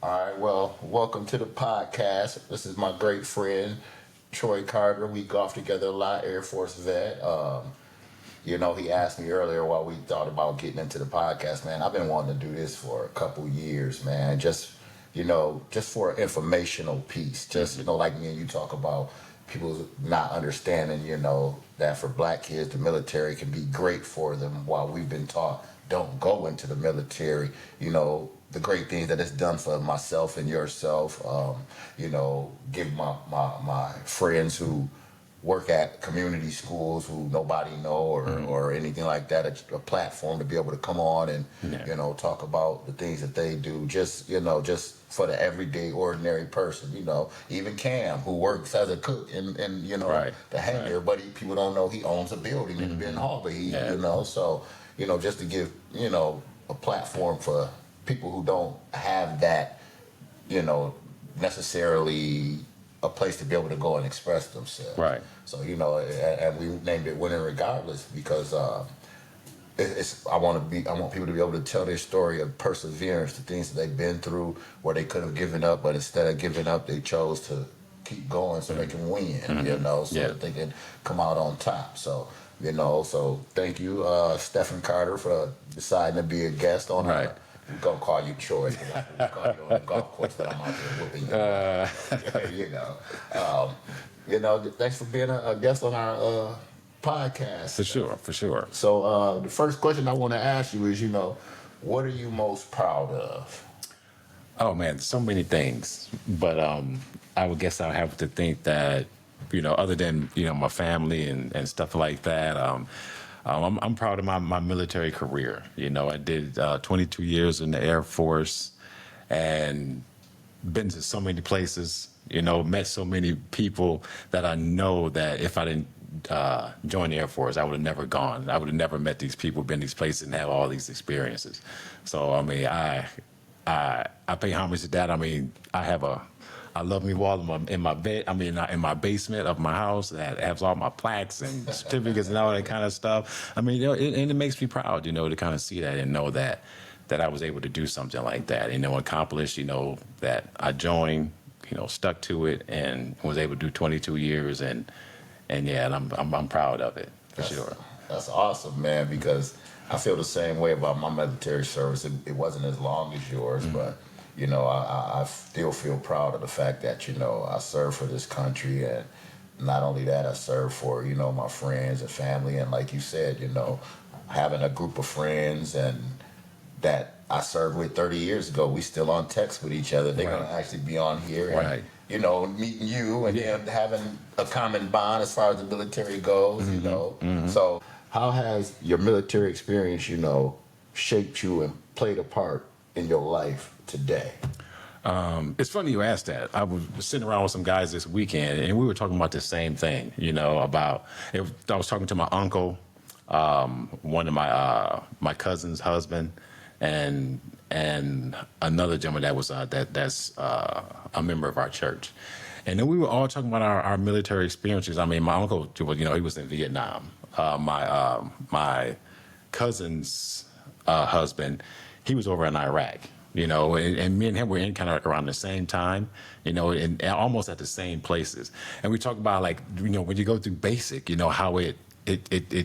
All right, well, welcome to the podcast. This is my great friend, Troy Carter. We golf together a lot, Air Force vet. He asked me earlier while we thought about getting into the podcast, man. I've been wanting to do this for a couple years, man. Just for an informational piece. Like me and you talk about people not understanding, that for black kids, the military can be great for them while we've been taught don't go into the military, the great things that it's done for myself and yourself, give my friends who work at community schools who nobody know or anything like that, a platform to be able to come on and, talk about the things that they do, just for the everyday, ordinary person, even Cam, who works as a cook in Right. the hangar, but people don't know he owns a building in Ben Harbor, just to give, a platform for people who don't have that, necessarily a place to be able to go and express themselves. Right. So, and we named it Winning Regardless because I want people to be able to tell their story of perseverance, the things that they've been through where they could have given up, but instead of giving up, they chose to keep going so they can win, that they can come out on top. So, so thank you, Stephan Carter, for deciding to be a guest on Right. We're going to call you Troy. We call you on the golf course, but I'm out there whooping you. Thanks for being a guest on our podcast. For sure. So the first question I want to ask you is, what are you most proud of? Oh man, so many things. But I would guess I have to think that, other than, my family and stuff like that, I'm proud of my military career. I did 22 years in the Air Force and been to so many places, met so many people that I know that if I didn't join the Air Force, I would have never gone. I would have never met these people, been these places, and have all these experiences. So, I pay homage to that. I love me wall in my bed. In my basement of my house that has all my plaques and certificates and all that kind of stuff. It makes me proud, to kind of see that and know that I was able to do something like that, accomplish, that I joined, stuck to it and was able to do 22 years and I'm proud of it for sure. That's awesome, man, because I feel the same way about my military service. It wasn't as long as yours, but I still feel proud of the fact that, I served for this country, and not only that, I served for, my friends and family, and like you said, having a group of friends and that I served with 30 years ago, we still on text with each other. They're going to actually be on here and, meeting you and then having a common bond as far as the military goes, So how has your military experience, shaped you and played a part in your life today? It's funny you asked that. I was sitting around with some guys this weekend, and we were talking about the same thing. I was talking to my uncle, one of my cousin's husband, and another gentleman that was that's a member of our church. And then we were all talking about our military experiences. My uncle, he was in Vietnam. My cousin's husband, he was over in Iraq. And me and him were in kind of around the same time, and almost at the same places. And we talk about when you go through basic, how it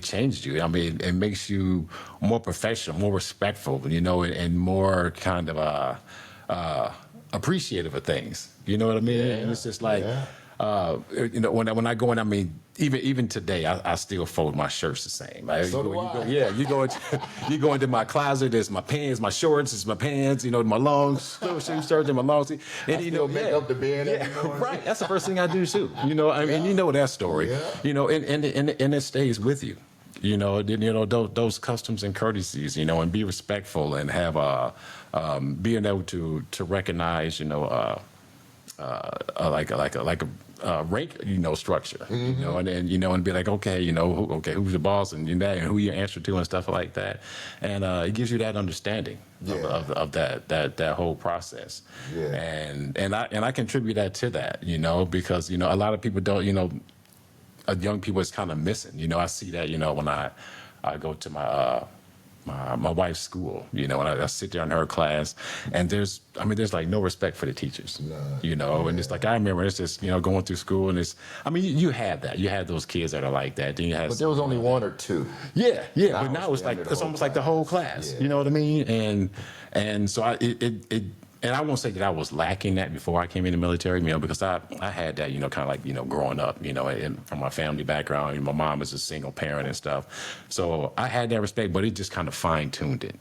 changed you. It makes you more professional, more respectful, and more kind of appreciative of things. You know what I mean? And it's just like, when I go in, even today, I still fold my shirts the same. So do I. You go into my closet. There's my pants, my shorts, it's my pants. My long shirts and my long sleeves. And make up the bed. Right. That's the first thing I do too. You know that story. Yeah. And it stays with you. Those customs and courtesies. And be respectful and have being able to recognize. Like a rank, structure, and be like, okay, who's the boss and and who you answer to and stuff like that, and it gives you that understanding of that whole process, and I contribute that to that, because a lot of people don't, young people is kind of missing, I see that, when I go to my wife's school, and I sit there in her class, and there's like no respect for the teachers, and it's like, I remember it's just, going through school, and you had that. You had those kids that are like that. Then you had, But there was only one or two. yeah, but now it's like, it's almost like the whole class, Yeah. you know what I mean? And so and I won't say that I was lacking that before I came in the military, because I had that, kind of like, growing up, and from my family background. My mom is a single parent and stuff. So I had that respect, but it just kind of fine-tuned it,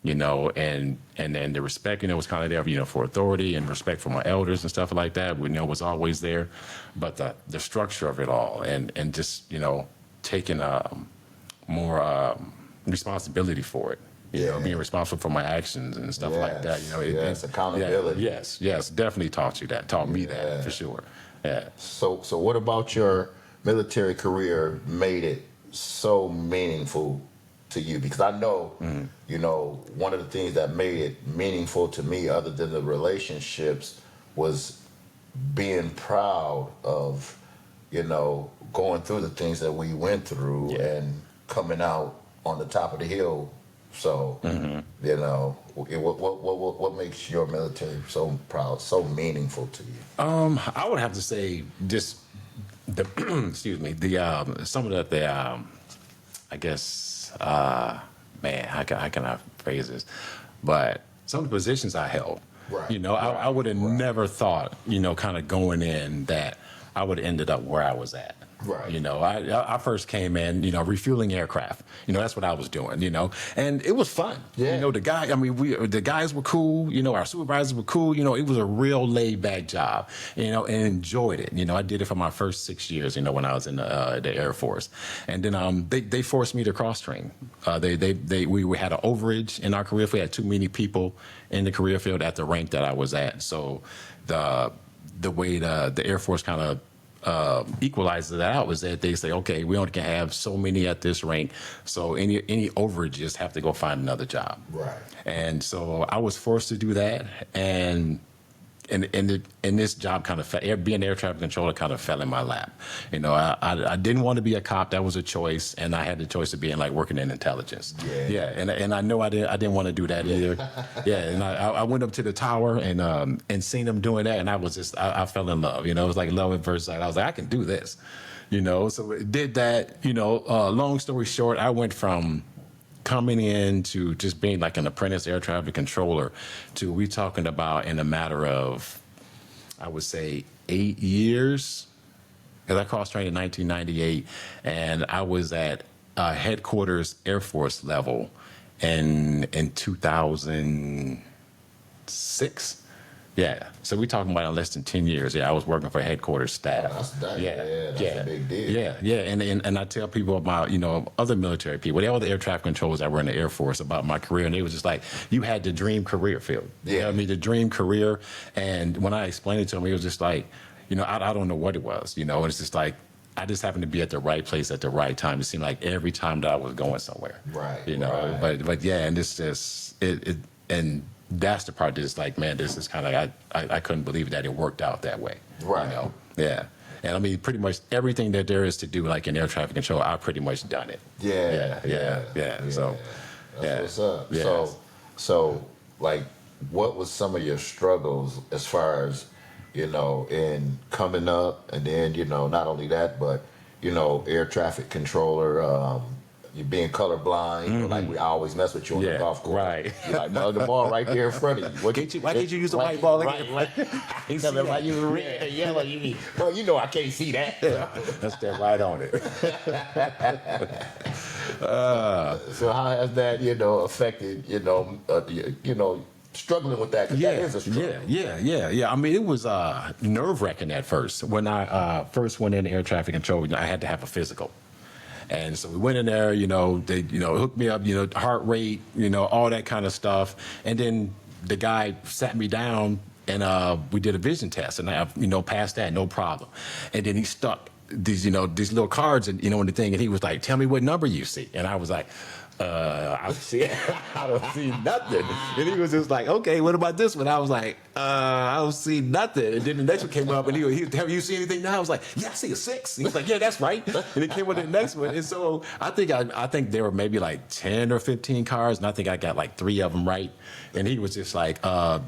and then the respect, was kind of there, for authority and respect for my elders and stuff like that, was always there. But the structure of it all and just, taking more responsibility for it. Being responsible for my actions and stuff like that. Yes, accountability. Yes, definitely taught me that for sure. Yeah. So what about your military career made it so meaningful to you? Because I know, one of the things that made it meaningful to me, other than the relationships, was being proud of, going through the things that we went through and coming out on the top of the hill. So, what makes your military so proud, so meaningful to you? I would have to say just the excuse me, the some of the I guess man, how can I phrase this? But some of the positions I held, Right. I would have never thought, kind of going in that I would have ended up where I was at. Right. I first came in, refueling aircraft. That's what I was doing, and it was fun. Yeah. The guys were cool. Our supervisors were cool. It was a real laid back job, and enjoyed it. I did it for my first 6 years, when I was in the Air Force, and then they forced me to cross train. We had an overage in our career field. We had too many people in the career field at the rank that I was at. So the way the Air Force kind of equalizes that out was that they say, okay, we only can have so many at this rank, so any overages have to go find another job. Right. And so I was forced to do that, and this job kind of being air traffic controller kind of fell in my lap. I didn't want to be a cop. That was a choice, and I had the choice of being like working in intelligence. Yeah. And I know I didn't want to do that either. And I went up to the tower and seen them doing that, and I fell in love. It was like love at first sight. I was like, I can do this. So it did that. Long story short, I went from coming in to just being like an apprentice air traffic controller to we talking about in a matter of, I would say, 8 years. Because I cross-trained in 1998, and I was at headquarters Air Force level in 2006. Yeah, so we're talking about in less than 10 years. I was working for headquarters staff. That's a big deal. And I tell people about, other military people, all the air traffic controllers that were in the Air Force about my career, and they was just like, you had the dream career field. The dream career. And when I explained it to them, it was just like, I don't know what it was, and it's just like, I just happened to be at the right place at the right time. It seemed like every time that I was going somewhere. Right. But yeah, and it's just, and that's the part that's like, man, this is kind of, I couldn't believe that it worked out that way. Right. Yeah. And pretty much everything that there is to do, like in air traffic control, I've pretty much done it. Yeah. So, that's what's up. Yeah. So, like, what was some of your struggles as far as, in coming up, and then, not only that, but, air traffic controller, you being colorblind, like we always mess with you on the golf course. Right. You're like, no, the ball right there in front of you. Why can't you use the white ball again? Right. Why you red and yellow? Well, I can't see that. That's that right on it. So how has that, affected, struggling with that? 'Cause that is a struggle. Yeah. It was nerve-wracking at first. When I first went into air traffic control, I had to have a physical. And so we went in there, they, hooked me up, heart rate, all that kind of stuff. And then the guy sat me down and we did a vision test, and I, passed that, no problem. And then he stuck these little cards, and in the thing, and he was like, "Tell me what number you see." And I was like, I don't see nothing. And he was just like, okay, what about this one? I was like, I don't see nothing. And then the next one came up, and he have you seen anything now? I was like, yeah, I see a 6. He was like, yeah, that's right. And he came with the next one. And so I think there were maybe like 10 or 15 cards, and I think I got like 3 of them right. And he was just like,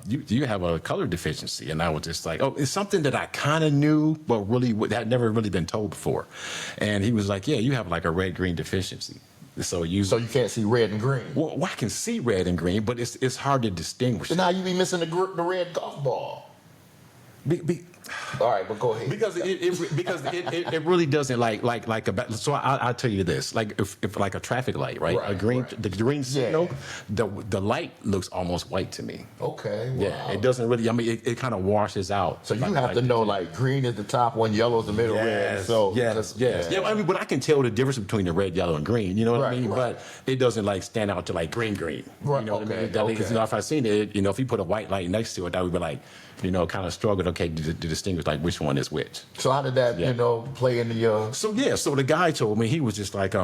you have a color deficiency. And I was just like, oh, it's something that I kind of knew, but really had never really been told before. And he was like, yeah, you have like a red-green deficiency. So you can't see red and green. Well, I can see red and green, but it's hard to distinguish. So now you be missing the red golf ball. All right, but go ahead. Because it really doesn't like so I'll tell you this, like if like a traffic light, right? A green, the green signal, the light looks almost white to me. Okay. Wow. Yeah, it doesn't really. I mean, it kind of washes out. So you have to know like green is the top one, yellow is the middle, red. So yes. Yeah. I mean, but I can tell the difference between the red, yellow, and green. You know what I mean? Right. But it doesn't like stand out to like green. Right. You know what I mean? Because if I seen it, if you put a white light next to it, that would be like, kind of struggled, okay, to distinguish like which one is which. So how did that, play into your... So the guy told me, he was just like,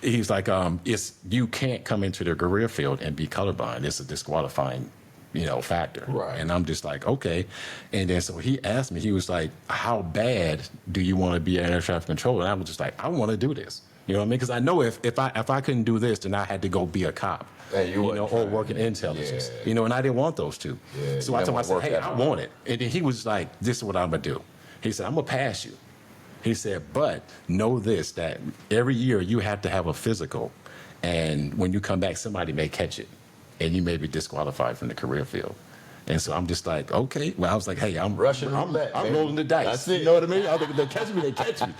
it's, you can't come into the career field and be colorblind. It's a disqualifying, factor. Right. And I'm just like, okay. And then so he asked me, he was like, how bad do you want to be an air traffic controller? And I was just like, I want to do this. You know what I mean? Because I know if I couldn't do this, then I had to go be a cop. Or work in intelligence, and I didn't want those two. Yeah, so I told him, I said, hey, I want it. And then he was like, this is what I'm going to do. He said, I'm going to pass you. He said, but know this, that every year you have to have a physical. And when you come back, somebody may catch it. And you may be disqualified from the career field. And so I'm just like, okay. Well, I was like, hey, I'm rolling the dice. That's it. You know what I mean? They catch me, they catch me.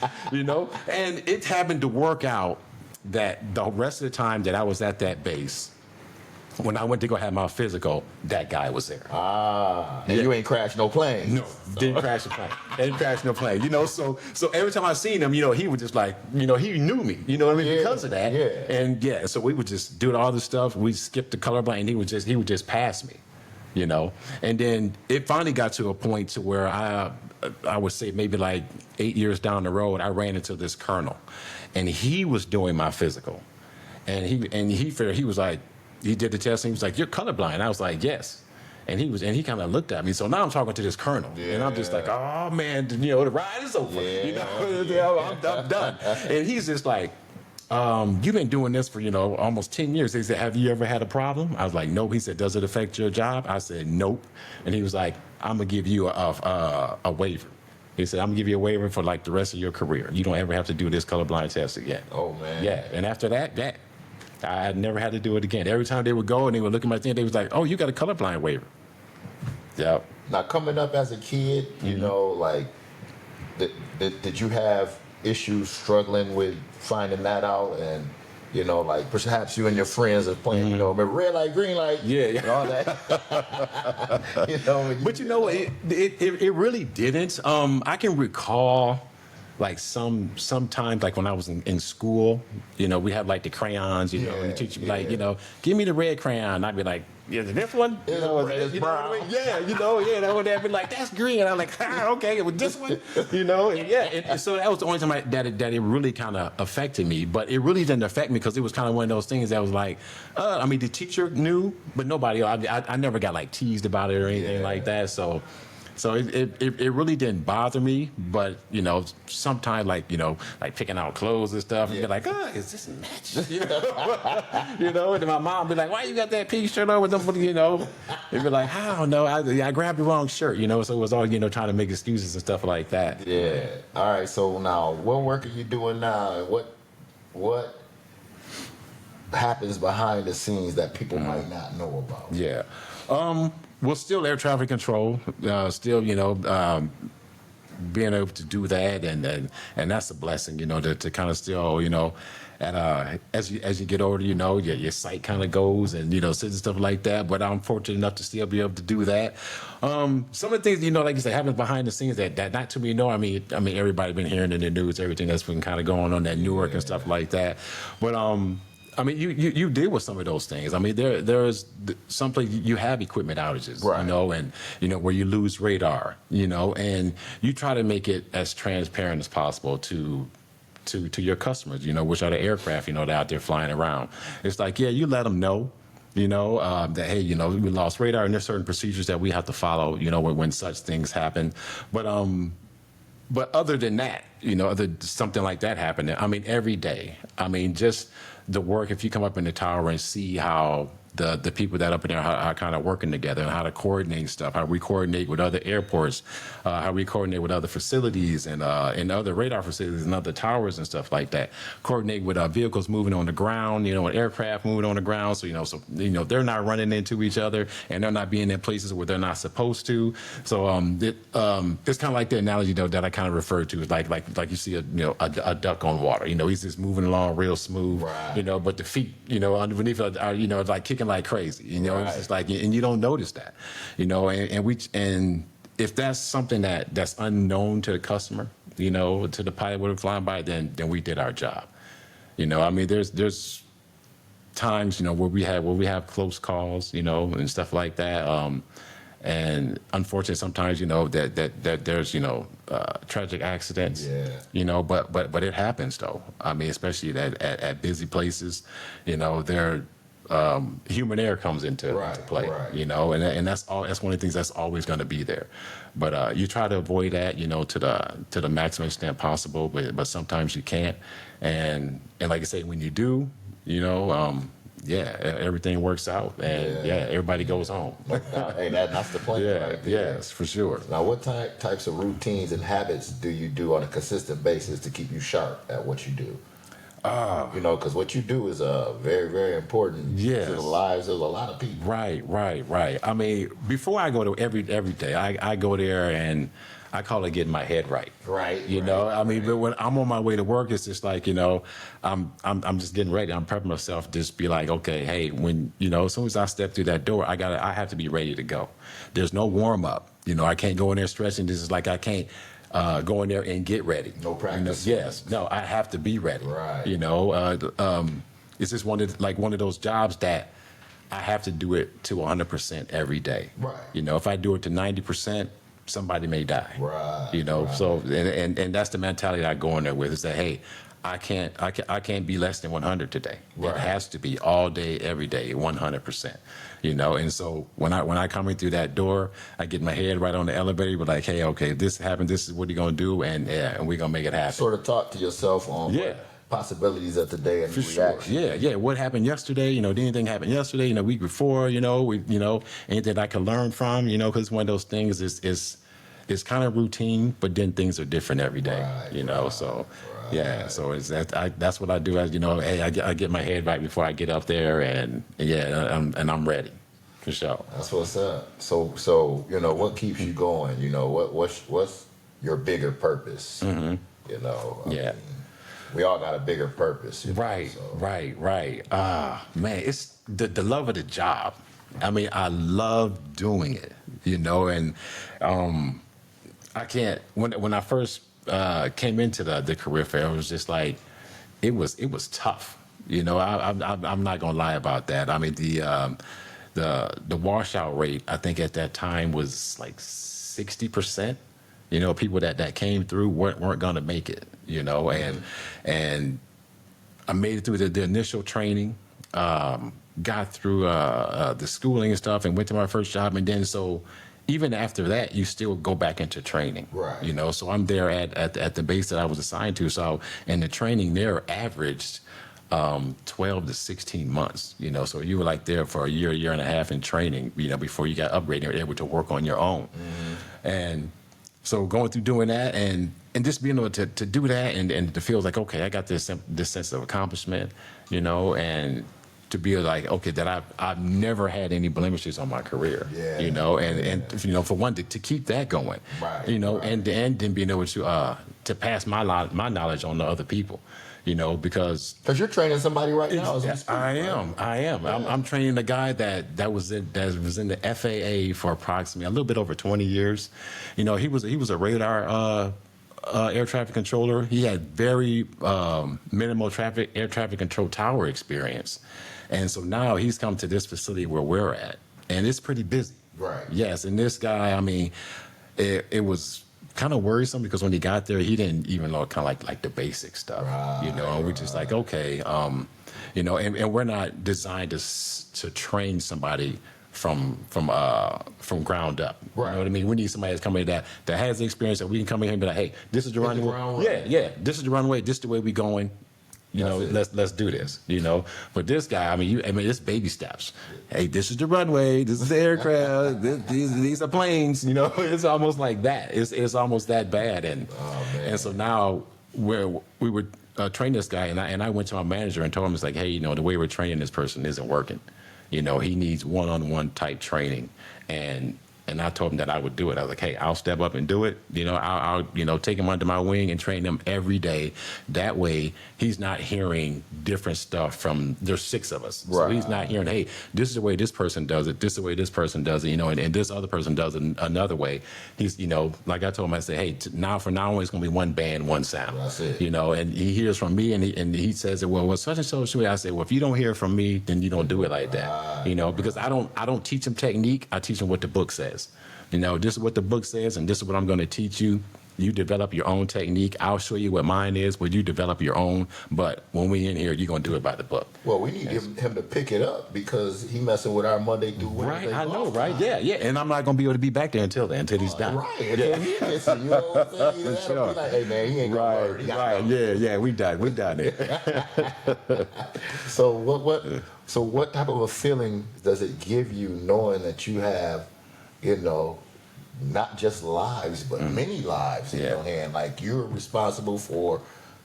And it happened to work out that the rest of the time that I was at that base, when I went to go have my physical, that guy was there. And you ain't crashed no plane. No, didn't crash the plane. Didn't crash no plane. So every time I seen him, he was just like, he knew me. You know what I mean? Because of that. Yeah. And so we would just do all the stuff. We skipped the colorblind, and he would just pass me. And then it finally got to a point to where I would say maybe like 8 years down the road, I ran into this colonel, and he was doing my physical, and he was like, he did the test, and he was like, you're colorblind. I was like, yes. And he kind of looked at me. So now I'm talking to this colonel, and I'm just like, oh man, the ride is over. I'm done. And he's just like, you've been doing this for, almost 10 years. He said, have you ever had a problem? I was like, nope. He said, does it affect your job? I said, nope. And he was like, I'm going to give you a waiver. He said, I'm going to give you a waiver for like the rest of your career. You don't ever have to do this colorblind test again. Oh, man. Yeah. And after that, I never had to do it again. Every time they would go and they would look at my thing, they was like, oh, you got a colorblind waiver. Yep. Now, coming up as a kid, like, did you have issues struggling with finding that out? And, like perhaps you and your friends are playing, remember red light, green light, and all that. But it really didn't. I can recall like sometimes like when I was in school, we have like the crayons, and the teacher would be like, give me the red crayon. I'd be like, yeah, this one? It's brown. That would be like, that's green. And I'm like, okay, with this one, and so that was the only time that it really kind of affected me. But it really didn't affect me because it was kind of one of those things that was like, the teacher knew, but nobody else. I never got like teased about it or anything like that. So it really didn't bother me, but sometimes like picking out clothes and stuff, and be like, is this match? And then my mom be like, why you got that pink shirt on with them? It'd be like, I don't know, I grabbed the wrong shirt, so it was all trying to make excuses and stuff like that. Yeah. All right. So now, what work are you doing now, and what happens behind the scenes that people might not know about? Yeah. Well, still air traffic control, still, being able to do that, and that's a blessing, to kind of still, and as you get older, your sight kind of goes, and stuff like that. But I'm fortunate enough to still be able to do that. Some of the things, like you said, happens behind the scenes that not too many know. I mean, everybody been hearing in the news, everything that's been kind of going on at Newark and stuff like that. But you deal with some of those things. There's some places you have equipment outages, right. and where you lose radar, and you try to make it as transparent as possible to to your customers, which are the aircraft, that are out there flying around. It's like, yeah, you let them know, that, hey, we lost radar and there's certain procedures that we have to follow, when such things happen. But other than that, something like that happening, I mean, every day, I mean, just the work, if you come up in the tower and see how the people that up in there are kind of working together and how to coordinate stuff, how we coordinate with other airports, how we coordinate with other facilities and other radar facilities and other towers and stuff like that. Coordinate with vehicles moving on the ground, and aircraft moving on the ground. So, they're not running into each other and they're not being in places where they're not supposed to. So it's kind of like the analogy though that I kind of referred to, like you see a duck on water. He's just moving along real smooth, right. But the feet, underneath are, like kicking like crazy, Right. It's just like, and you don't notice that, and if that's something that's unknown to the customer, to the pilot when flying by, then we did our job. I mean, there's times, where we have close calls, and stuff like that. And unfortunately, sometimes, that there's, tragic accidents, yeah. But it happens though. I mean, especially at busy places, there. Human error comes into play, right. And that's all. That's one of the things that's always going to be there. But you try to avoid that, to the maximum extent possible. But sometimes you can't. And like I say, when you do, everything works out, and everybody goes home. Hey, that's the plan. Right? Yes, for sure. Now, what types of routines and habits do you do on a consistent basis to keep you sharp at what you do? Because what you do is very, very important to the lives of a lot of people. Right. I mean, before I go to every day, I go there and I call it getting my head right. Right. I mean, but when I'm on my way to work, it's just like, I'm just getting ready. I'm prepping myself. Just be like, okay, hey, when as soon as I step through that door, I have to be ready to go. There's no warm up. I can't go in there stretching. This is like I can't. Go in there and get ready. No practice. No, I have to be ready. Right. It's just one of those jobs that I have to do it to 100% every day. Right. If I do it to 90%, somebody may die. Right. So and that's the mentality I go in there with, is that, hey, I can't be less than 100 today. Right. It has to be all day, every day, 100%. And so when I come in through that door, I get my head right on the elevator, but like, hey, okay, this happened. This is what you're gonna do, and we're gonna make it happen. Sort of talk to yourself on what possibilities of today and reaction. Sure. Yeah. What happened yesterday? Did anything happen yesterday? Week before? Anything I can learn from? Because one of those things is it's kind of routine, but then things are different every day. So. Yeah, so it's that's what I do. As hey, I get my head right before I get up there, and I'm ready, for sure. That's what's up. So what keeps you going? What's your bigger purpose? Mm-hmm. I mean, we all got a bigger purpose. Right. Man, it's the love of the job. I mean, I love doing it. And I can't when I first. Came into the career fair, it was just like it was tough. I'm not gonna lie about that. I mean, the washout rate, I think at that time was like 60%. People that came through weren't gonna make it. And I made it through the initial training, got through the schooling and stuff, and went to my first job, and then so. Even after that, you still go back into training. Right. So I'm there at the base that I was assigned to. So, and the training there averaged 12 to 16 months. So you were like there for a year and a half in training, before you got upgraded and were able to work on your own. Mm-hmm. And so going through doing that and just being able to do that and to feel like, okay, I got this sense of accomplishment, and to be like, okay, that I've never had any blemishes on my career, and for one to keep that going, right, and then being able to pass my knowledge on to other people, because you're training somebody right now. I am. Yeah. I'm training a guy that was in the FAA for approximately a little bit over 20 years. He was a radar. Air traffic controller. He had very minimal air traffic control tower experience. And so now he's come to this facility where we're at, and it's pretty busy. Right. Yes, and this guy, I mean, it was kind of worrisome because when he got there, he didn't even know kind of like the basic stuff, you know. And we're just like, okay, you know, and we're not designed to train somebody from ground up. Right. You know what I mean? We need somebody that's coming in that has the experience that we can come in here and be like, hey, this is the runway. Yeah, this is the runway. This is the way we going. You know, let's do this. You know, but this guy, I mean, it's baby steps. Hey, this is the runway. This is the aircraft. These are planes. You know, it's almost like that. It's almost that bad. And so now we would train this guy, and I went to my manager and told him, it's like, hey, you know, the way we're training this person isn't working. You know, he needs one-on-one type training, and I told him that I would do it. I was like, hey, I'll step up and do it. You know, I'll you know, take him under my wing and train him every day. That way, he's not hearing different stuff from, there's 6 of us. So he's not hearing, hey, this is the way this person does it. This is the way this person does it, you know, and this other person does it another way. He's, you know, like I told him, I said, hey, from now on, it's going to be one band, one sound. That's it. You know, and he hears from me, and he says, well, such and so should. I say, well, if you don't hear from me, then you don't do it like that. You know, because I don't teach him technique. I teach him what the book says. You know, this is what the book says, and this is what I'm going to teach you. You develop your own technique. I'll show you what mine is, but you develop your own. But when we in here, you're going to do it by the book. Well, we need him to pick it up because he messing with our Monday through Wednesday. Right, I know, right? Yeah. And I'm not going to be able to be back there until he's done. Right, until he gets it, you know what I'm saying? For sure. Be like, hey, man, he ain't going to Right, yeah, we done it. So what type of a feeling does it give you knowing that you have, you know, not just lives, but many lives in your hand? Like, you're responsible for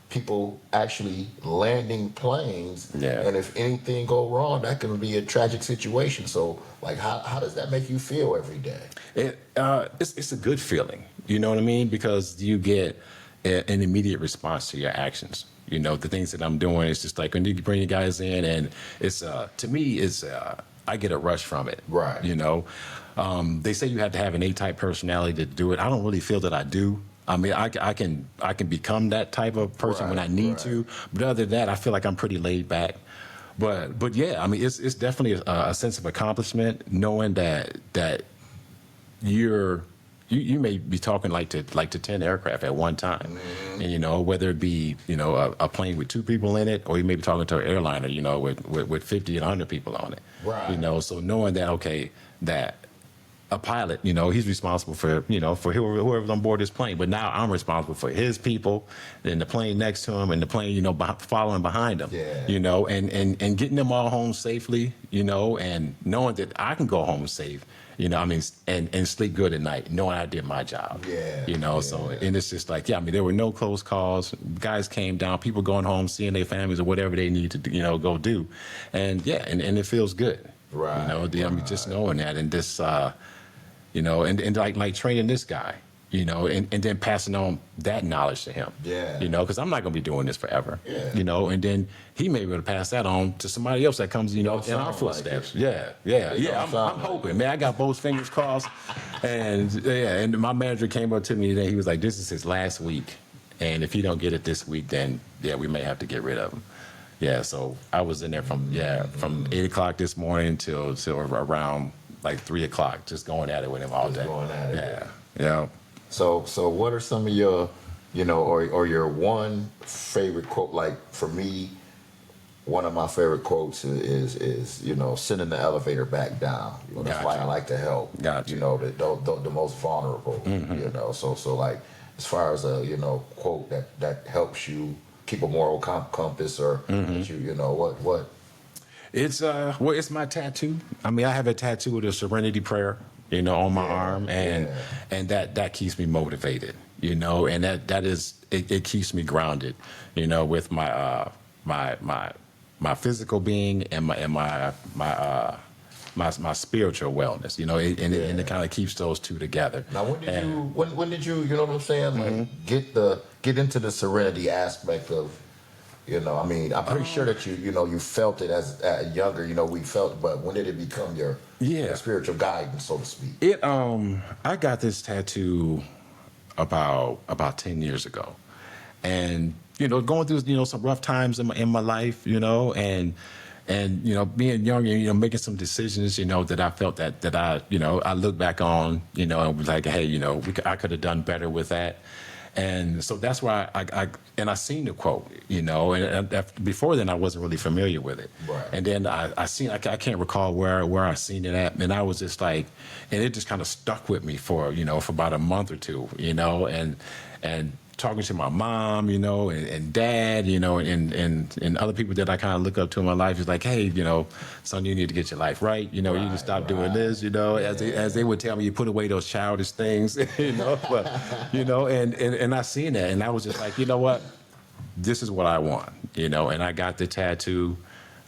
people actually landing planes, and if anything go wrong, that can be a tragic situation. So, like, how does that make you feel every day? It's a good feeling, you know what I mean? Because you get an immediate response to your actions. You know, the things that I'm doing, it's just like when you bring you guys in, and it's to me, it's I get a rush from it. Right. You know, they say you have to have an A-type personality to do it. I don't really feel that I do. I mean, I can become that type of person when I need to, but other than that, I feel like I'm pretty laid back. But yeah, I mean, it's definitely a sense of accomplishment knowing that you may be talking like to 10 aircraft at one time, and you know, whether it be, you know, a plane with 2 people in it, or you may be talking to an airliner, you know, with 50 and 100 people on it. Right. You know, so knowing that that a pilot, you know, he's responsible for, you know, for whoever's on board this plane, but now I'm responsible for his people, and the plane next to him, and the plane, you know, following behind him. You know, and getting them all home safely, you know, and knowing that I can go home safe. You know, I mean, and sleep good at night, knowing I did my job. You know, so, and it's just like, I mean, there were no close calls. Guys came down, people going home, seeing their families or whatever they need to, you know, go do. And and it feels good. Right. You know, I mean, just knowing that, and this, you know, and like training this guy, you know, and then passing on that knowledge to him. You know, because I'm not going to be doing this forever. You know, and then he may be able to pass that on to somebody else that comes, you know, in our footsteps. I'm hoping, man. I got both fingers crossed. And my manager came up to me today. He was like, this is his last week. And if he don't get it this week, then, we may have to get rid of him. So I was in there from 8 o'clock this morning till around like 3 o'clock, just going at it with him all day. Going at it. Yeah. So what are some of your, you know, or your one favorite quote? Like, for me, one of my favorite quotes is you know, sending the elevator back down. You know, that's why I like to help. You know, the most vulnerable. You know, so like, as far as a, you know, quote that helps you keep a moral compass, or that you know, what? It's it's my tattoo. I mean, I have a tattoo of the Serenity Prayer, you know, on my arm, and that keeps me motivated, you know, and that is it keeps me grounded, you know, with my my physical being and my spiritual wellness, you know, and it kind of keeps those two together. Now, when did you know what I'm saying, like get into the serenity aspect of, you know, I mean, I'm pretty sure that you felt it as younger, you know, we felt it, but when did it become your spiritual guidance, so to speak? I got this tattoo about 10 years ago, and you know, going through, you know, some rough times in my life, you know, and And, being young and, making some decisions, that I felt that I, I look back on, and was like, hey, I could have done better with that. And so that's why I seen the quote, and before then I wasn't really familiar with it. Right. And then I can't recall where I seen it at, and I was just like, and it just kind of stuck with me for about a month or two, and talking to my mom, and dad, and other people that I kind of look up to in my life is like, hey, son, you need to get your life right. You need to stop doing this, as they would tell me, you put away those childish things, but, and I seen that, and I was just like, you know what, this is what I want, and I got the tattoo.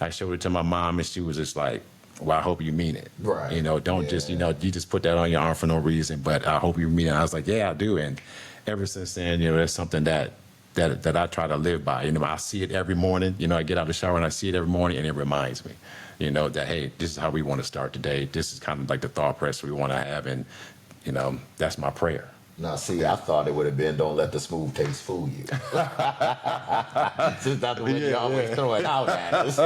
I showed it to my mom, and she was just like, well, I hope you mean it. Right. Don't just, you just put that on your arm for no reason, but I hope you mean it. I was like, yeah, I do. And ever since then, that's something that I try to live by. I see it every morning. I get out of the shower and I see it every morning, and it reminds me, that, hey, this is how we want to start today. This is kind of like the thought process we want to have, and, that's my prayer. Now, see, I thought it would have been, don't let the smooth taste fool you. Since that's what you always throw it out at us.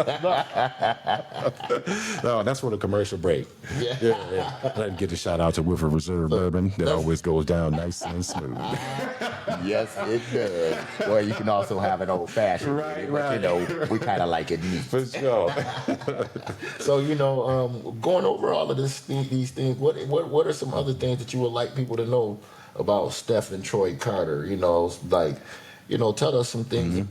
No, that's for the commercial break. Yeah. I'd like to get a shout out to Woodford Reserve Bourbon. That always goes down nice and smooth. Yes, it does. Well, you can also have an old fashioned. Right. But, we kind of like it neat. For sure. So, going over all of these things, what are some other things that you would like people to know about Stephan Troy Carter? Tell us some things,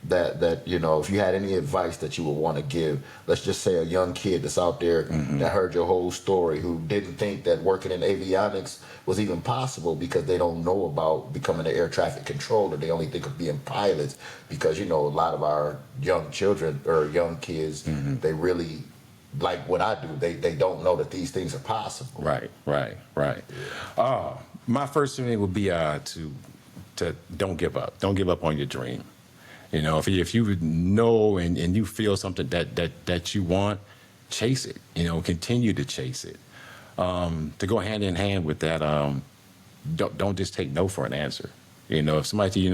that if you had any advice that you would want to give, let's just say a young kid that's out there that heard your whole story, who didn't think that working in avionics was even possible because they don't know about becoming an air traffic controller. They only think of being pilots because, a lot of our young children or young kids, they really, like what I do, they don't know that these things are possible. Right. My first thing would be to don't give up. Don't give up on your dream. If you know and you feel something that you want, chase it. Continue to chase it. To go hand in hand with that, don't just take no for an answer. If somebody,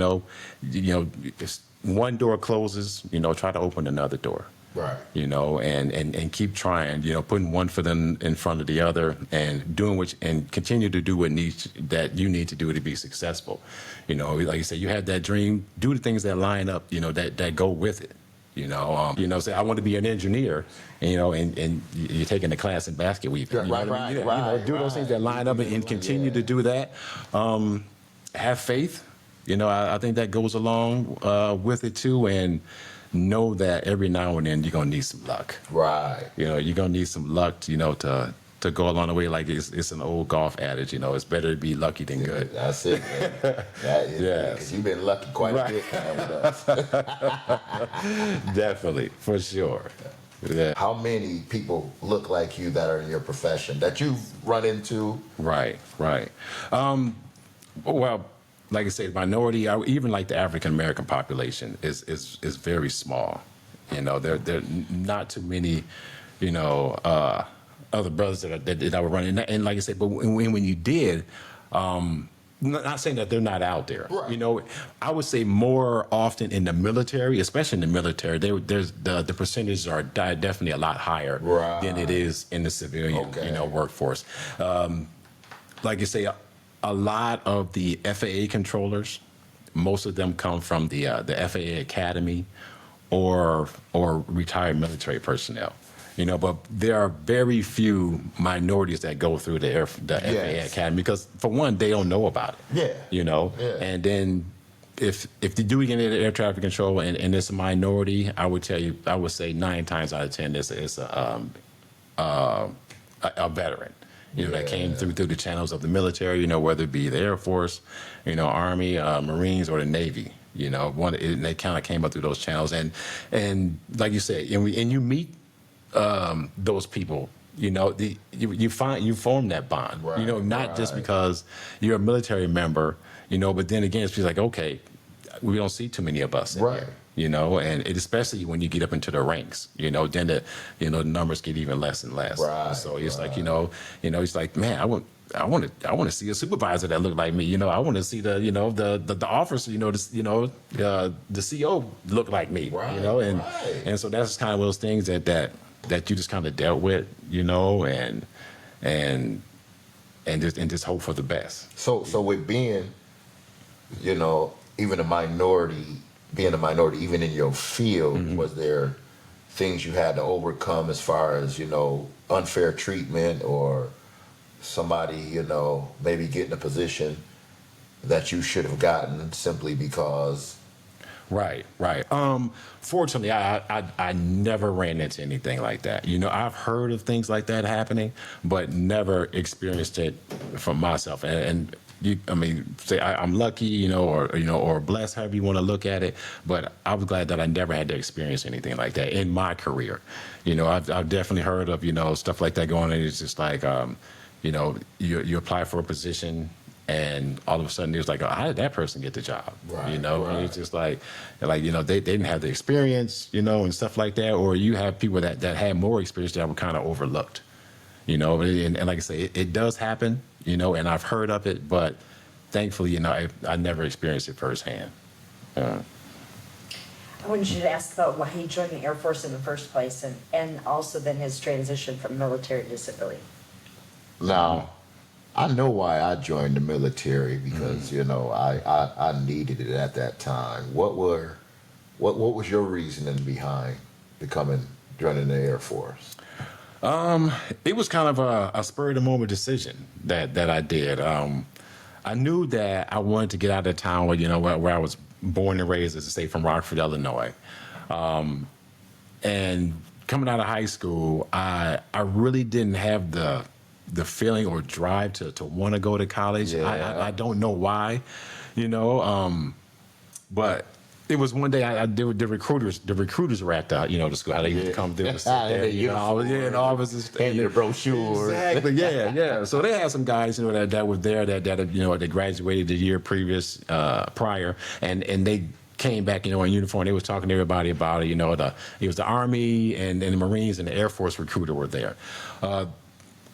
if one door closes, try to open another door. Right. And keep trying, putting one foot in front of the other, and doing and continue to do what you need to do to be successful. Like you said, you had that dream, do the things that line up, that go with it. Say I want to be an engineer, and you're taking a class in basket weaving. Right. Do those things that line up and continue to do that. Have faith. I think that goes along with it too, and know that every now and then you're gonna need some luck. Right. You're gonna need some luck, to go along the way. Like it's an old golf adage, it's better to be lucky than good. That's it, man. That is, because you've been lucky quite a bit, man, with us. Definitely, for sure. Yeah. How many people look like you that are in your profession that you've run into? Right. Well, like I said, minority, even like the African American population is very small. There are not too many, other brothers that I were running. And like I said, but when you did, not saying that they're not out there. Right. I would say more often in the military, especially in the military, there's the percentages are definitely a lot higher than it is in the civilian, workforce. Like you say, a lot of the FAA controllers, most of them come from the FAA Academy or retired military personnel. But there are very few minorities that go through the FAA Academy because, for one, they don't know about it. And then if they do get into air traffic control and it's a minority, I would say 9 times out of 10 it's a veteran. That came through the channels of the military, whether it be the Air Force, Army, Marines, or the Navy. They kind of came up through those channels, and like you said, and you meet those people. You form that bond. Not just because you're a military member, but then again, it's just like, okay, we don't see too many of us in here. And especially when you get up into the ranks, then the numbers get even less and less. So it's like, it's like, man, I want to see a supervisor that look like me. I want to see the officer. The CO look like me. Right, And right. and so that's kind of those things that you just kind of dealt with. And just hope for the best. So with being, even being a minority, even in your field, Mm-hmm. was there things you had to overcome as far as, unfair treatment or somebody, maybe getting a position that you should have gotten simply because? Right. Fortunately, I never ran into anything like that. I've heard of things like that happening, but never experienced it for myself. Say I'm lucky, or blessed, however you want to look at it. But I was glad that I never had to experience anything like that in my career. I've definitely heard of stuff like that going on. It's just like, you apply for a position. And all of a sudden, it was like, oh, how did that person get the job? Right, And right. it's just like they didn't have the experience, and stuff like that. Or you have people that had more experience that were kind of overlooked, And like I say, it does happen, and I've heard of it, but thankfully, I never experienced it firsthand. I wanted you to ask about why he joined the Air Force in the first place, and also then his transition from military to civilian. Now, I know why I joined the military because, I needed it at that time. What was your reasoning behind joining the Air Force? It was kind of a spur of the moment decision that I did. I knew that I wanted to get out of town where I was born and raised, as I say, from Rockford, Illinois. And coming out of high school, I really didn't have the feeling or drive to want to go to college. Yeah. I don't know why, but it was one day the recruiters were at the school, how they used to come through and sit there, and all of us And the brochure. Exactly, yeah. So they had some guys, that were there that graduated the year prior, and they came back, in uniform. They was talking to everybody about it. It was the Army and the Marines and the Air Force recruiter were there.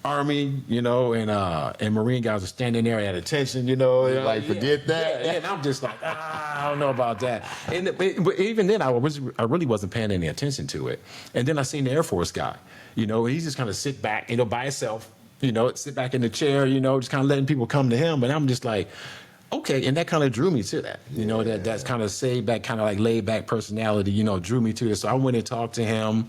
Army, and Marine guys are standing there at attention, Like, forget that. Yeah, and I'm just like, I don't know about that. But even then, I really wasn't paying any attention to it. And then I seen the Air Force guy, he just kind of sit back, by himself, sit back in the chair, just kind of letting people come to him. And I'm just like, okay, and that kind of drew me to that. That's kind of laid back personality, drew me to it. So I went and talked to him,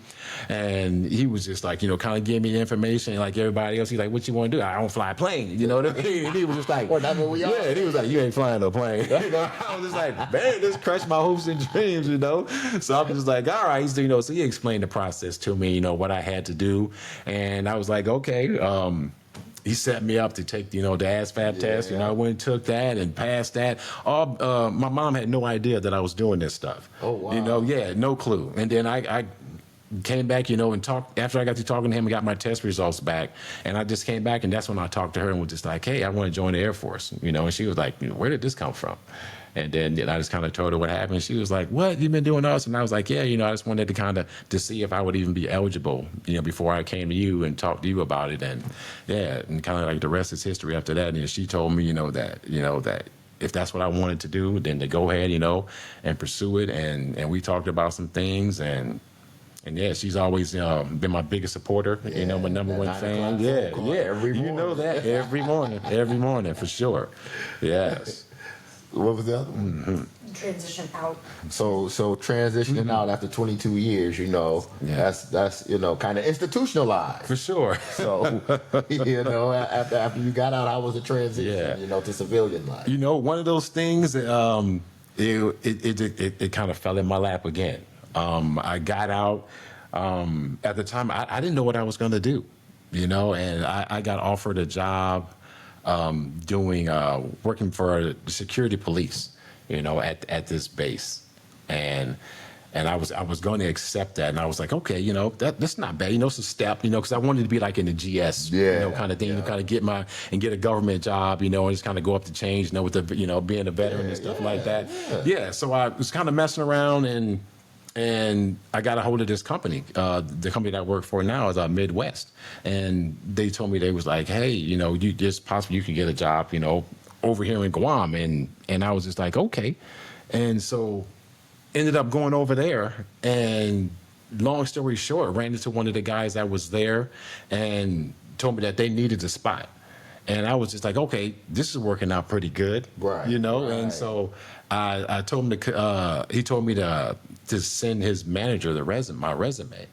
and he was just like, kind of gave me the information like everybody else. He's like, what you want to do? I don't fly a plane, you know what I mean? And he was just like, Well, that's what we are. Yeah, and he was like, you ain't flying no plane. I was just like, man, this crushed my hopes and dreams, So I'm just like, all right, so he explained the process to me, what I had to do. And I was like, okay, he set me up to take, the ASVAB test. I went and took that and passed that. My mom had no idea that I was doing this stuff. Oh, wow. No clue. And then I came back, and talked, after I got to talking to him and got my test results back, and I just came back, and that's when I talked to her and was just like, hey, I want to join the Air Force, and she was like, where did this come from? And then I just kind of told her what happened. She was like, what, you been doing us? And I was like, yeah, I just wanted to see if I would even be eligible, before I came to you and talked to you about it. And and kind of like the rest is history after that. And she told me, that if that's what I wanted to do, then to go ahead, and pursue it. And we talked about some things, and yeah, she's always been my biggest supporter, my number one fan. Yeah, Every morning. that every morning for sure. Yes. What was the other one? Mm-hmm. Transition out. So transitioning out after 22 years, that's kind of institutionalized. For sure. So, after you got out, how was the transition, to civilian life? One of those things, it kind of fell in my lap again. I got out, at the time, I didn't know what I was going to do, and I got offered a job working for the security police, at this base, and I was going to accept that, and I was like, okay, that's not bad, it's a step, because I wanted to be like in the GS, kind of thing, to kind of get a government job, and just kind of go up the change, with the, being a veteran and stuff like that. Yeah, so I was kind of messing around, and And I got a hold of this company. The company that I work for now is Midwest. And they told me, they was like, hey, you just possibly you can get a job, over here in Guam. And I was just like, okay. And so ended up going over there, and long story short, ran into one of the guys that was there and told me that they needed a spot. And I was just like, okay, this is working out pretty good, Right, Right. And right. so I told him he told me to send his manager my resume.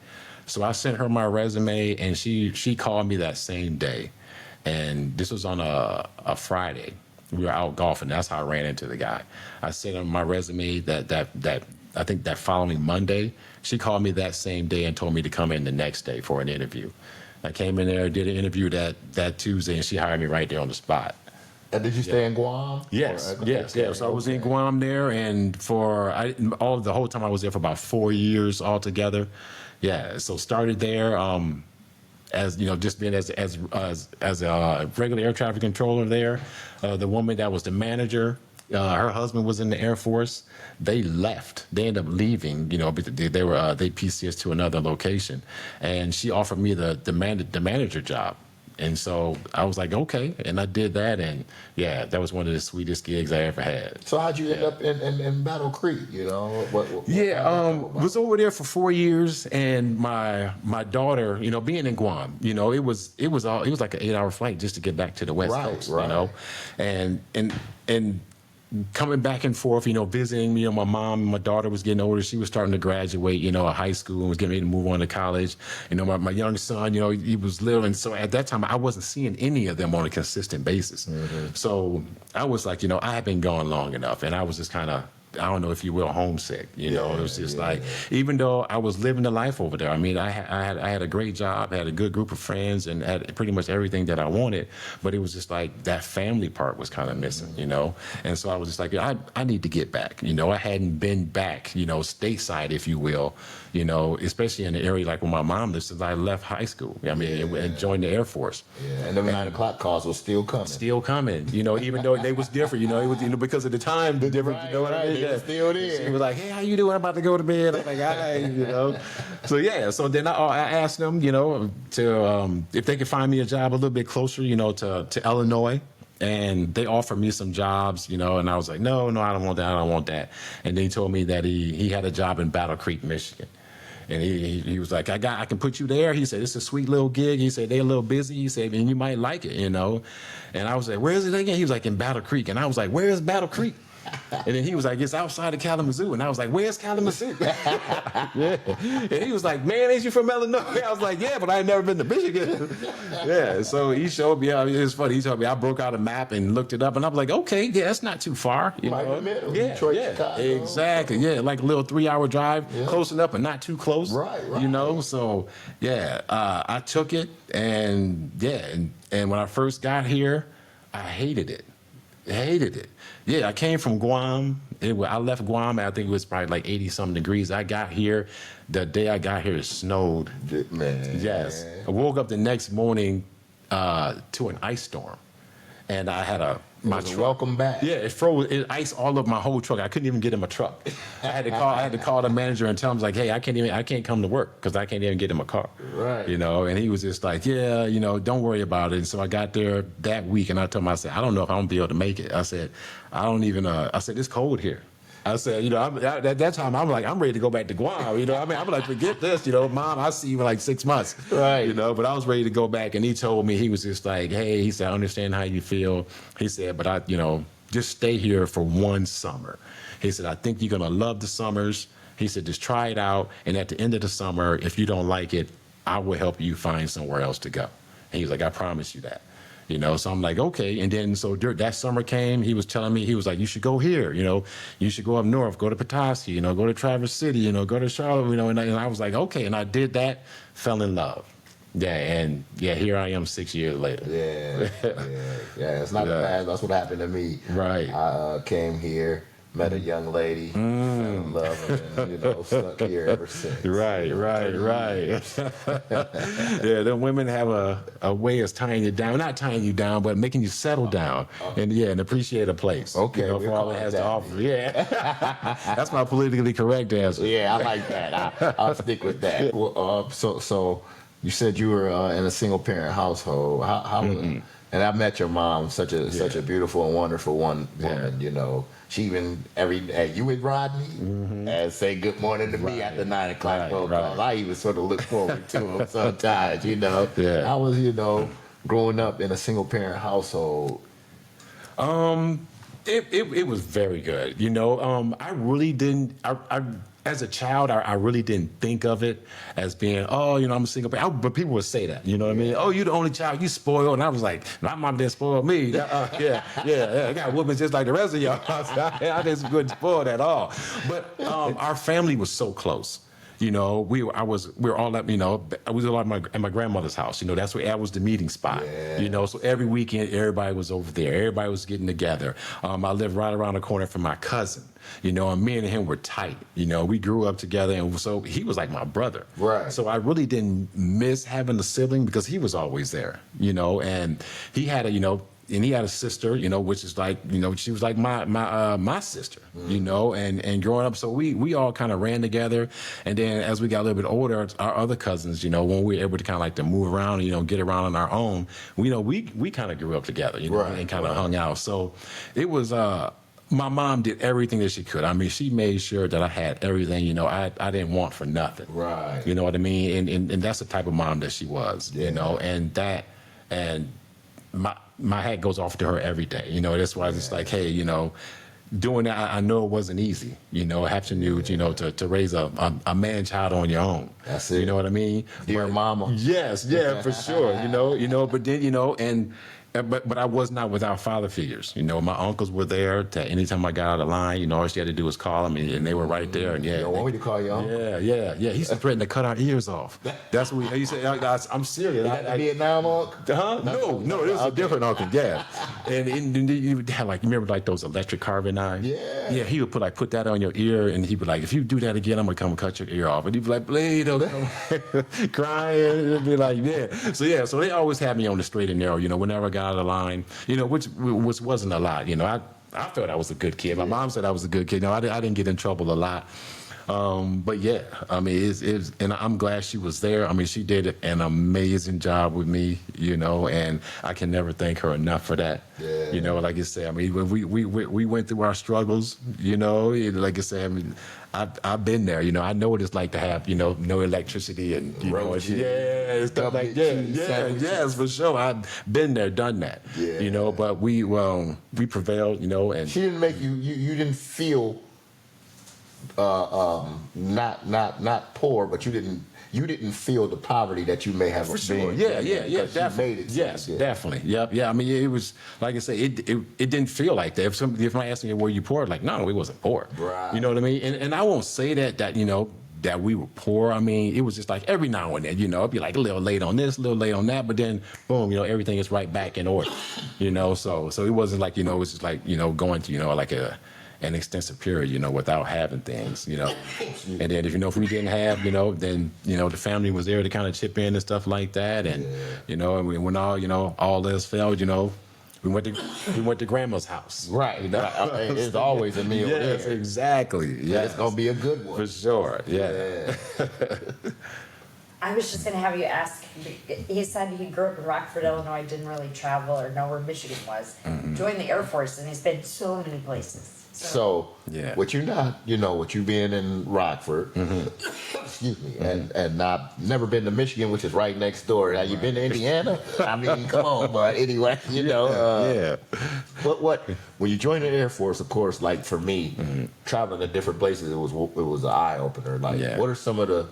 So I sent her my resume, and she called me that same day. And this was on a Friday. We were out golfing. That's how I ran into the guy. I sent him my resume that I think that following Monday. She called me that same day and told me to come in the next day for an interview. I came in there, did an interview that Tuesday, and she hired me right there on the spot. And did you stay in Guam? Yes, Or- yes. So I was in okay. Guam there, and the whole time I was there for about 4 years altogether. Yeah, so started there as just being as a regular air traffic controller there. The woman that was the manager, her husband was in the Air Force. They left. They ended up leaving. But they PCS to another location, and she offered me the manager job. And so I was like, okay, and I did that, and yeah, that was one of the sweetest gigs I ever had. So how'd you end up in Battle Creek? Was over there for 4 years, and my daughter, being in Guam, it was like an 8-hour flight just to get back to the West Right, Coast, right. and coming back and forth, visiting, my mom and my daughter was getting older. She was starting to graduate, high school, and was getting ready to move on to college. My young son, he was little. And so at that time, I wasn't seeing any of them on a consistent basis. Mm-hmm. So I was like, I had been gone long enough. And I was just kind of, I don't know if you will, homesick. It was just like, even though I was living the life over there, I mean, I had a great job, I had a good group of friends, and had pretty much everything that I wanted. But it was just like that family part was kind of missing, And so I was just like, I need to get back. I hadn't been back, stateside, if you will, especially in the area like where my mom lived since I left high school. I mean, and joined the Air Force. Yeah, and the 9 o'clock calls were still coming. Still coming, even though they was different, it was, because of the time, the different, Right, you know what I right, mean? they were still there. She was like, hey, how you doing? I'm about to go to bed. I'm like, all right, So yeah, so then I asked them, to if they could find me a job a little bit closer, to Illinois. And they offered me some jobs, and I was like, no, I don't want that. And then he told me that he had a job in Battle Creek, Michigan. And he was like, I can put you there. He said, it's a sweet little gig. He said, they're a little busy. He said, and you might like it, And I was like, where is it again? He was like, in Battle Creek. And I was like, where is Battle Creek? And then he was like, it's outside of Kalamazoo. And I was like, where's Kalamazoo? Yeah. And he was like, man, ain't you from Illinois? I was like, yeah, but I ain't never been to Michigan. Yeah. So he showed me, it was funny. He told me, I broke out a map and looked it up. And I was like, okay, yeah, that's not too far. Right in the middle. Yeah, Detroit, yeah, Chicago. exactly. Yeah, like a little 3-hour drive, Yeah. close enough, but not too close. Right. So yeah, I took it, and and when I first got here, I hated it. Yeah, I came from Guam. I left Guam, I think it was probably like 80-something degrees. I got here, the day I got here, it snowed. Man. Yes. I woke up the next morning to an ice storm. And I had my truck. Welcome back. Yeah, it froze. It iced all of my whole truck. I couldn't even get in my truck. I had to call the manager and tell him, like, hey, I can't come to work because I can't even get in my car. Right. And he was just like, yeah, don't worry about it. And so I got there that week, and I told him, I said, I don't know if I'm gonna be able to make it. I said, I said, it's cold here. I said, at that time, I'm like, I'm ready to go back to Guam. I'm like, forget this, Mom, I'll see you in like 6 months. Right. But I was ready to go back. And he told me, he was just like, hey, he said, I understand how you feel. He said, but just stay here for one summer. He said, I think you're going to love the summers. He said, just try it out. And at the end of the summer, if you don't like it, I will help you find somewhere else to go. And he was like, I promise you that. So I'm like, okay. And then, so that summer came, he was telling me, he was like, you should go here, you should go up north, go to Petoskey, go to Traverse City, go to Charlotte, and I was like, okay. And I did that, fell in love. Yeah. And yeah, here I am 6 years later. Yeah. It's not bad. That's what happened to me. Right. I came here met a young lady, fell in love, and stuck here ever since. Right. Yeah, the women have a way of tying you down, not tying you down, but making you settle down and appreciate a place. Okay, we'll for all call it it has to that. offer. Yeah, that's my politically correct answer. Yeah, I like that. I'll stick with that. Well, so you said you were in a single parent household. How and I met your mom, such a beautiful and wonderful woman. She even you with Rodney and say good morning to me after 9 o'clock phone calls. I even sort of look forward to them sometimes. Yeah. I was growing up in a single parent household. It was very good. I really didn't. I as a child, I really didn't think of it as being, I'm a single parent. But people would say that, you know what I mean? Oh, you're the only child, you spoiled. And I was like, my mom didn't spoil me. Yeah. I got whoopings just like the rest of y'all. I didn't spoiled at all. But our family was so close. We were all at, I was all at my grandmother's house. That's where that was the meeting spot. Yeah. So every weekend, everybody was over there. Everybody was getting together. I lived right around the corner from my cousin. And me and him were tight. We grew up together, and so he was like my brother. Right. So I really didn't miss having a sibling because he was always there. And he had and he had a sister, which is like, she was like my sister, and growing up, so we all kind of ran together. And then as we got a little bit older, our other cousins, when we were able to kind of like to move around, get around on our own, we kind of grew up together, and kind of hung out. So it was, my mom did everything that she could. I mean, she made sure that I had everything, I didn't want for nothing. Right. You know what I mean? And that's the type of mom that she was, and my hat goes off to her every day. That's why it's like, hey, doing that, I know it wasn't easy. Having to raise a man child on your own. That's it. You know what I mean? Dear mama. Yes, yeah, for sure. But then but I was not without father figures. My uncles were there. Anytime I got out of line, all she had to do was call them, and they were right there. And You don't want me to call you uncle? Yeah. He used to threaten to cut our ears off. That's what he said. I'm serious. Is that the Vietnam uncle? Huh? No, it was a different uncle. Yeah, and you would have you remember those electric carving knives? Yeah. He would put that on your ear, and he'd be like, if you do that again, I'm gonna come and cut your ear off. And he'd be like, Blade, crying. It'd be like, yeah. So they always had me on the straight and narrow. Whenever I got out of line, which wasn't a lot. I felt I was a good kid. My mom said I was a good kid. I didn't get in trouble a lot. But yeah, I mean, and I'm glad she was there. I mean, she did an amazing job with me, and I can never thank her enough for that. Yeah. Like you said, I mean, when we went through our struggles, like I said, I mean, I've been there, I know what it's like to have, no electricity and, stuff like yes, for sure. I've been there, done that, but we prevailed, and She didn't make you didn't feel not poor, but you didn't feel the poverty that you may have for sure. been. Yeah, definitely. Made it Yes, so, definitely. Yep. Yeah. I mean, it was like I say, it didn't feel like that. If somebody asked me, were you poor? Like, no, we wasn't poor. Right. You know what I mean? And I won't say that we were poor. I mean, it was just like every now and then, it'd be like a little late on this, a little late on that, but then boom, everything is right back in order. So it wasn't like, it was just like, going to, like an extensive period, without having things, and then if we didn't have, then the family was there to kind of chip in and stuff like that, and and when all else failed, we went to grandma's house. Right. It's always a meal Yes, there. exactly. Yeah, It's gonna be a good one. for sure. Yeah. I was just going to have you ask. He said he grew up in Rockford, Illinois, didn't really travel or know where Michigan was. Joined the Air Force, and he's been so many places. So, Yeah. what you being in Rockford, excuse me, and never been to Michigan, which is right next door. Have you been to Indiana? I mean, come on, but anyway, Yeah. What when you joined the Air Force, of course, like for me, traveling to different places, it was an eye opener. Like, what are some of the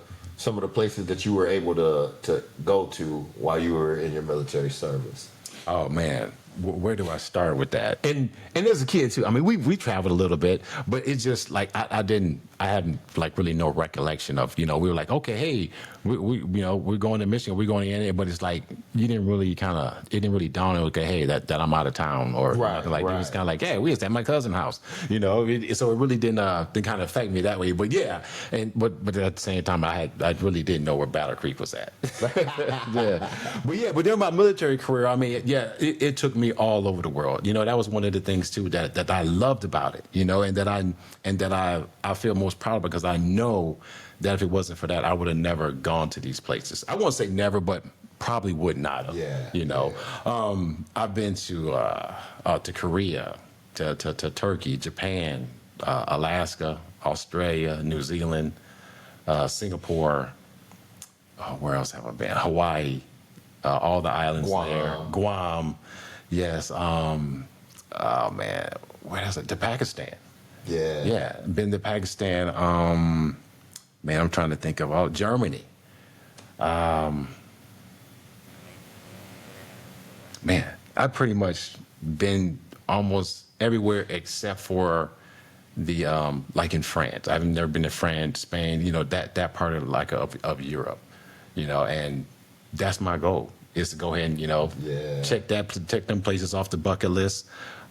places that you were able to go to while you were in your military service? Oh man, where do I start with that? And as a kid too, I mean, we traveled a little bit, but it's just like I hadn't like really no recollection of, we were like, okay, hey, we we're going to Michigan, we're going in there, but it's like it didn't really dawn on, okay, hey, that I'm out of town or nothing like that. It was kind of like, yeah, we was at my cousin's house, so it really didn't kind of affect me that way. But yeah, but at the same time, I really didn't know where Battle Creek was at. But during my military career, I mean, it took me all over the world. That was one of the things too that I loved about it. And that I feel most proud of, because I know that if it wasn't for that, I would have never gone to these places. I won't say never, but probably would not have. I've been to Korea, to Turkey, Japan, Alaska, Australia, New Zealand, Singapore. Where else have I been? Hawaii, all the islands there. Guam, yes. Oh man, where else? To Pakistan. Yeah, been to Pakistan. Man, I'm trying to think of Germany. Man, I've pretty much been almost everywhere except for the like in France. I've never been to France, Spain. That part of Europe. And that's my goal, is to go ahead and check them places off the bucket list.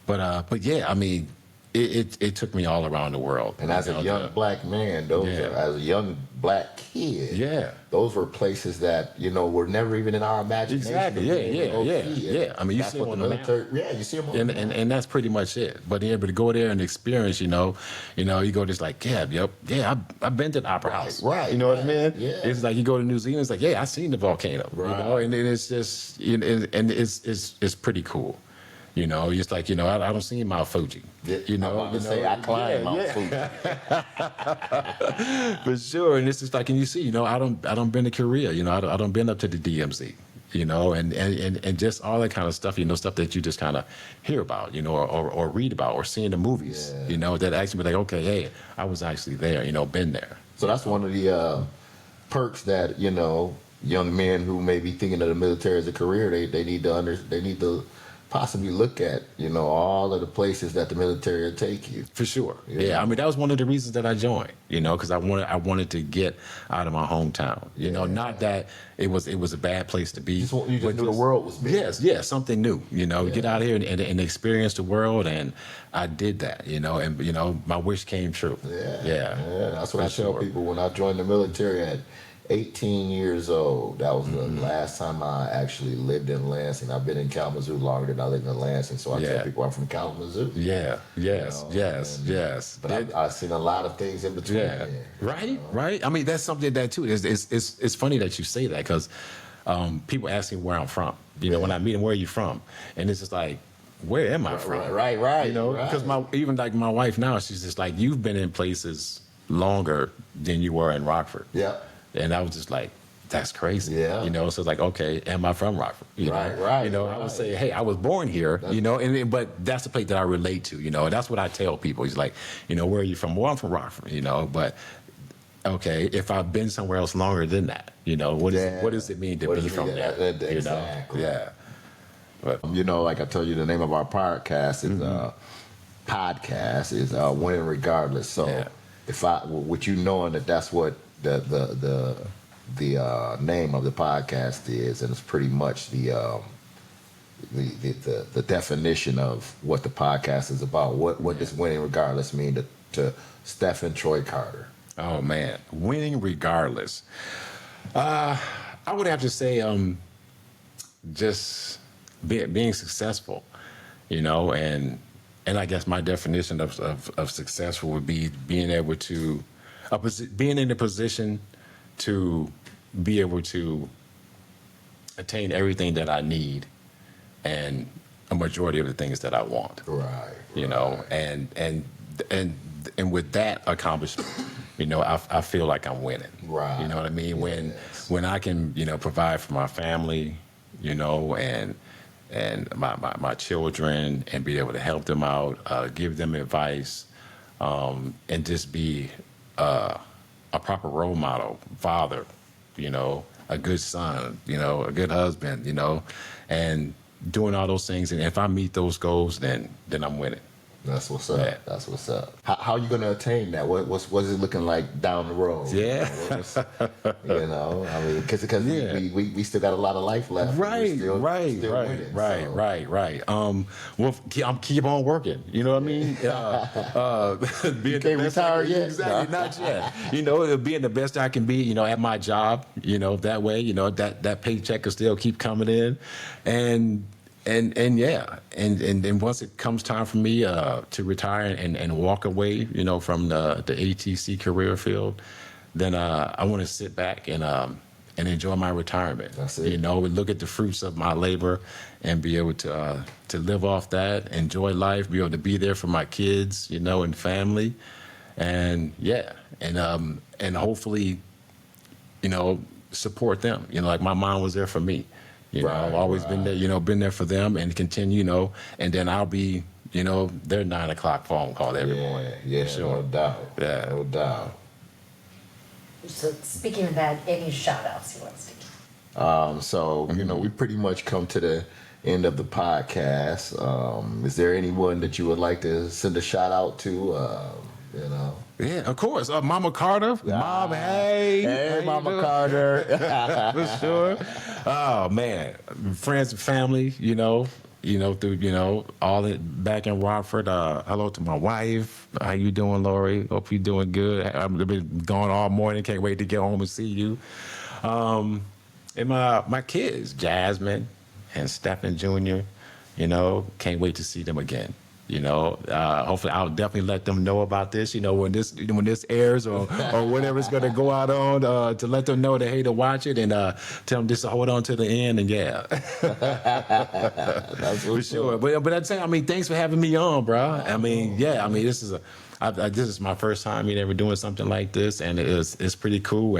But yeah, I mean, it took me all around the world. And as a young black man, as a young black kid, those were places that were never even in our imagination. Exactly. I mean, you see them on the military. Yeah, you see them on the map. And that's pretty much it. But being able to go there and experience, you go just like, I've been to the Opera House. Right. You know what I mean? Yeah. It's like you go to New Zealand, it's like, I seen the volcano. Right. And it's just, and it's pretty cool. It's like, I don't see Mount Fuji. I climbed Mount Fuji. For sure. And it's just like, and you see, I don't been to Korea, I don't been up to the DMZ, and just all that kind of stuff, stuff that you just kind of hear about, or read about or see in the movies, that actually be like, okay, hey, I was actually there, been there. So that's one of the perks that, young men who may be thinking of the military as a career, they need to possibly look at, all of the places that the military will take you. For sure. Yeah. I mean, that was one of the reasons that I joined, because I wanted to get out of my hometown. Not that it was a bad place to be. You just knew the world was big. Yes, something new. Get out here and experience the world, and I did that. And my wish came true. Yeah. That's what I tell people when I joined the military at 18 years old. That was the last time I actually lived in Lansing. I've been in Kalamazoo longer than I lived in Lansing, so I tell people I'm from Kalamazoo. Yes. But I've seen a lot of things in between. Right. I mean, that's something that too. It's funny that you say that, because people ask me where I'm from. When I meet them, where are you from? And it's just like, where am I from? Right. Because even like my wife now, she's just like, you've been in places longer than you were in Rockford. Yeah. And I was just like, that's crazy. Yeah. So it's like, okay, am I from Rockford? Right. I would say, hey, I was born here, but that's the place that I relate to, and that's what I tell people. He's like, where are you from? Well, I'm from Rockford, but okay, if I've been somewhere else longer than that, what does it mean to be from there? Exactly. Yeah. But like I told you, the name of our podcast is Winning Regardless. So with you knowing that's what the name of the podcast is, and it's pretty much the definition of what the podcast is about. What does Winning Regardless mean to Stephan Troy Carter? Oh man, winning regardless. I would have to say just being successful, and I guess my definition of successful would be being able to being in a position to be able to attain everything that I need and a majority of the things that I want. Right. And with that accomplishment, I feel like I'm winning. Right. You know what I mean? Yes. When I can, provide for my family, and my children, and be able to help them out, give them advice, and just be a proper role model, father, a good son, a good husband, and doing all those things, and if I meet those goals, then I'm winning. That's what's up. Yeah. That's what's up. How are you going to attain that? What's it looking like down the road? Yeah. I mean, because Yeah. we still got a lot of life left. Right, Still winning, so. right. Well, I'm keep on working. You know what I mean? You can't retire yet? Exactly, not yet. Being the best I can be. At my job. That way. That paycheck will still keep coming in, and once it comes time for me to retire and walk away, from the ATC career field, then I want to sit back and enjoy my retirement. That's it. Look at the fruits of my labor and be able to live off that, enjoy life, be able to be there for my kids, and family, and hopefully, support them. Like my mom was there for me. I've always been there, been there for them and continue, and then I'll be, their 9 o'clock phone call every morning. Yeah, for sure. No doubt. Yeah. No doubt. So speaking of that, any shout outs he wants to give? So, we pretty much come to the end of the podcast. Is there anyone that you would like to send a shout out to? Yeah, of course. Mama Carter. Mom, hey. Hey, Mama Carter. For sure. Oh, man. Friends and family, through, all it back in Rockford. Hello to my wife. How you doing, Lori? Hope you're doing good. I've been gone all morning. Can't wait to get home and see you. And my kids, Jasmine and Stephan Jr., can't wait to see them again. Hopefully I'll definitely let them know about this, when this airs or whatever it's going to go out on, to let them know that, hey, to watch it and tell them just to hold on to the end and yeah. That's for sure. But I'd say, thanks for having me on, bro. This is my first time ever doing something like this, and it's pretty cool,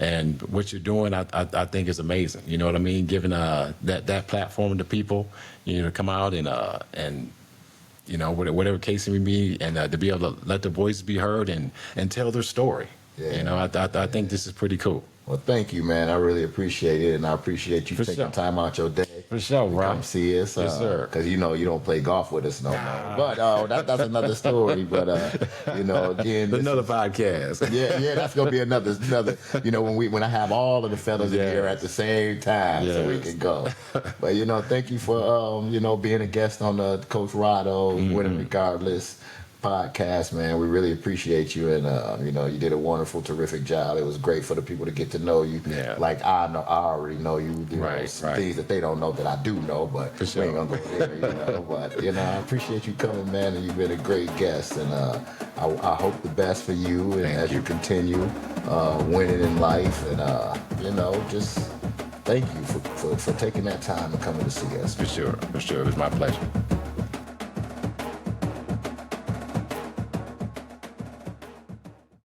and what you're doing, I think is amazing. You know what I mean? Giving that platform to people, to come out and whatever case it may be, and to be able to let the voices be heard and tell their story. Yeah. I think this is pretty cool. Well, thank you, man. I really appreciate it, and I appreciate you taking time out your day. For sure, to bro. come see us. Yes, sir. Because you don't play golf with us no more. But that's another story. But again, Another podcast. Yeah, that's gonna be another. When I have all of the fellas in here at the same time, so we can go. But thank you for being a guest on the Coach Rodo Winning Regardless podcast, man. We really appreciate you, and you did a wonderful, terrific job. It was great for the people to get to know you. Yeah. Like I already know you. Right. Things that they don't know that I do know, but For sure. we ain't gonna go there. But I appreciate you coming, man, and you've been a great guest, and I hope the best for you, and as you continue winning in life, and just thank you for taking that time and coming to see us. For sure. It was my pleasure.